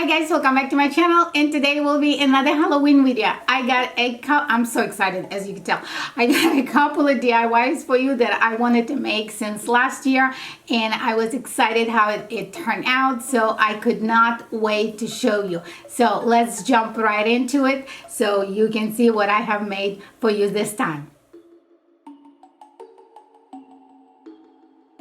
Hi guys, welcome back to my channel, and today will be another Halloween video. I'm so excited, as you can tell. I got a couple of DIYs for you that I wanted to make since last year, and I was excited how it turned out, so I could not wait to show you. So let's jump right into it so you can see what I have made for you this time.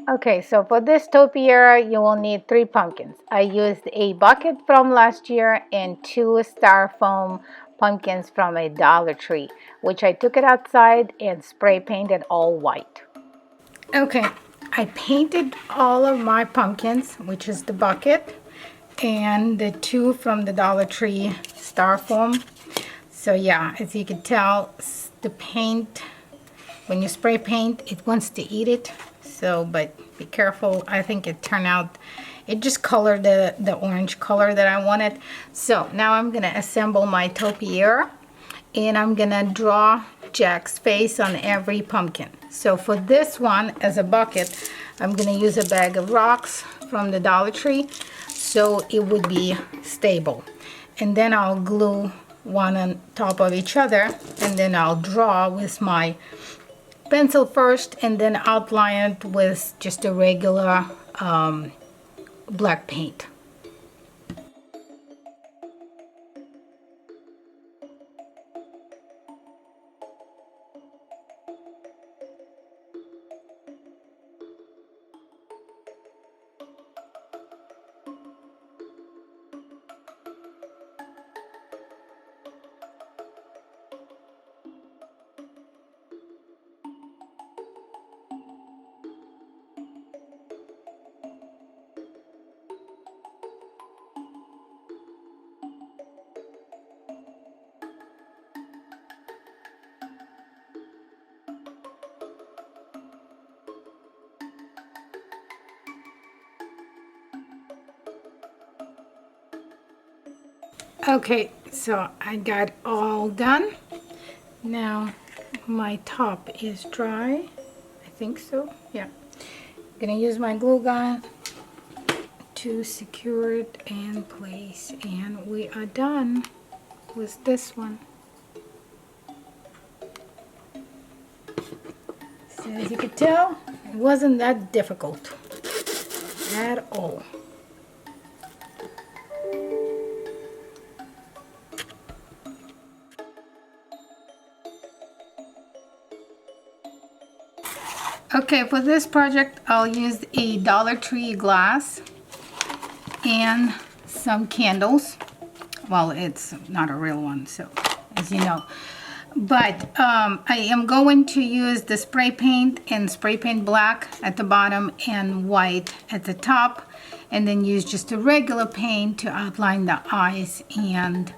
Okay, so for this topiary, you will need 3 pumpkins. I used a bucket from last year and 2 styrofoam pumpkins from a Dollar Tree, which I took it outside and spray painted all white. Okay, I painted all of my pumpkins, which is the bucket, and the 2 from the Dollar Tree styrofoam. So yeah, as you can tell, the paint, when you spray paint, it wants to eat it. So, but be careful. I think it turned out, it just colored the orange color that I wanted. So now I'm gonna assemble my topiary, and I'm gonna draw Jack's face on every pumpkin. So for this one, as a bucket, I'm gonna use a bag of rocks from the Dollar Tree so it would be stable. And then I'll glue one on top of each other, and then I'll draw with my pencil first, and then outline it with just a regular black paint. Okay, so I got all done. Now my top is dry. I think so. Yeah. I'm gonna use my glue gun to secure it in place, and we are done with this one. So as you can tell, it wasn't that difficult at all. Okay, for this project, I'll use a Dollar Tree glass and some candles. Well, it's not a real one, so as you know. But I am going to use the spray paint and spray paint black at the bottom and white at the top, and then use just a regular paint to outline the eyes and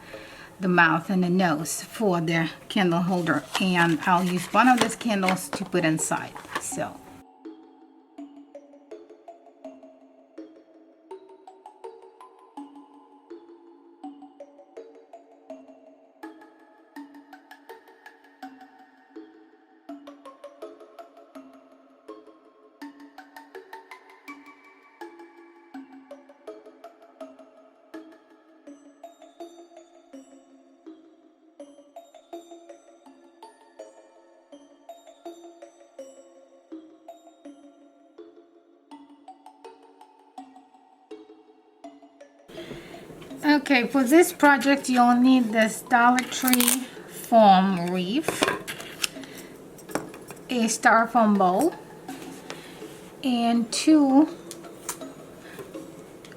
the mouth and the nose for the candle holder. And I'll use one of these candles to put inside. So okay, for this project, you'll need this Dollar Tree foam wreath, a styrofoam bowl, and 2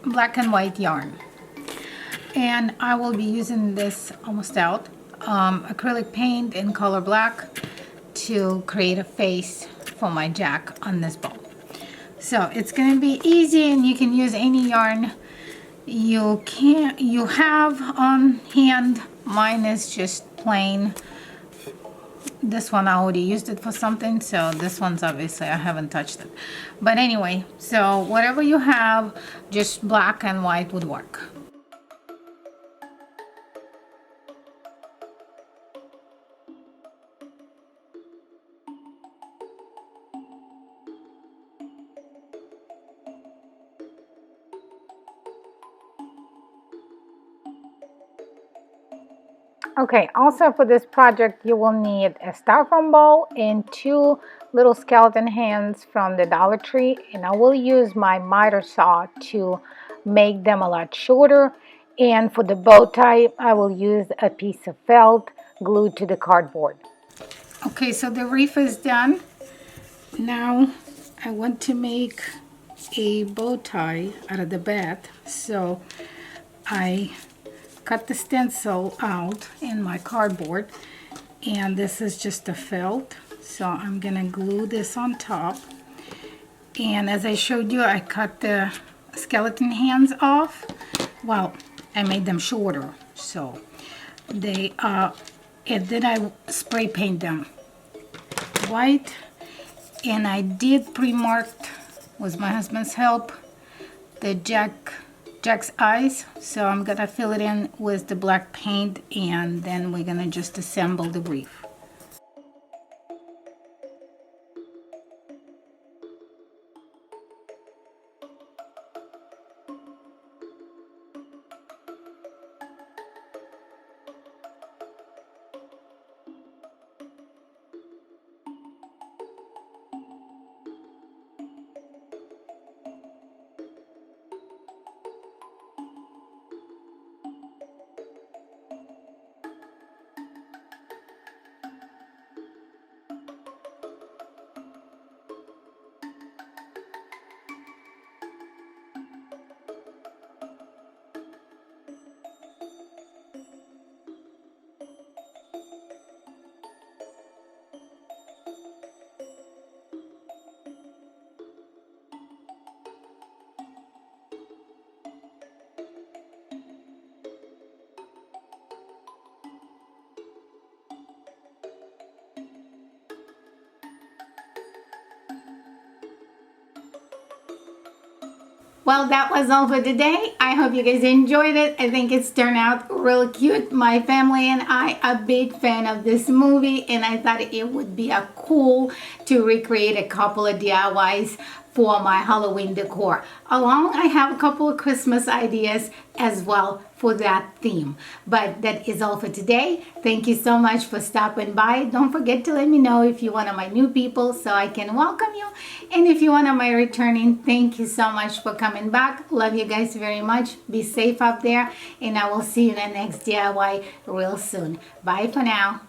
black and white yarn. And I will be using this almost out acrylic paint in color black to create a face for my Jack on this bowl. So it's going to be easy, and you can use any yarn you have on hand. Mine is just plain. This one I already used it for something, so this one's obviously I haven't touched it. But anyway, so whatever you have, just black and white would work. Okay, also for this project, you will need a styrofoam bowl and two little skeleton hands from the Dollar Tree. And I will use my miter saw to make them a lot shorter. And for the bow tie, I will use a piece of felt glued to the cardboard. Okay, so the wreath is done. Now I want to make a bow tie out of the bat. So I cut the stencil out in my cardboard, and this is just a felt, so I'm gonna glue this on top. And as I showed you, I cut the skeleton hands off. Well, I made them shorter, so they and then I spray paint them white, and I did pre-marked with my husband's help the Jack's eyes, so I'm gonna fill it in with the black paint, and then we're gonna just assemble the wreath. Well, that was all for today. I hope you guys enjoyed it. I think it's turned out real cute. My family and I are a big fan of this movie, and I thought it would be a cool to recreate a couple of DIYs for my Halloween decor. Along, I have a couple of Christmas ideas as well for that theme. But that is all for today. Thank you so much for stopping by. Don't forget to let me know if you're one of my new people so I can welcome you. And if you're one of my returning, thank you so much for coming back. Love you guys very much. Be safe out there, and I will see you in the next DIY real soon. Bye for now.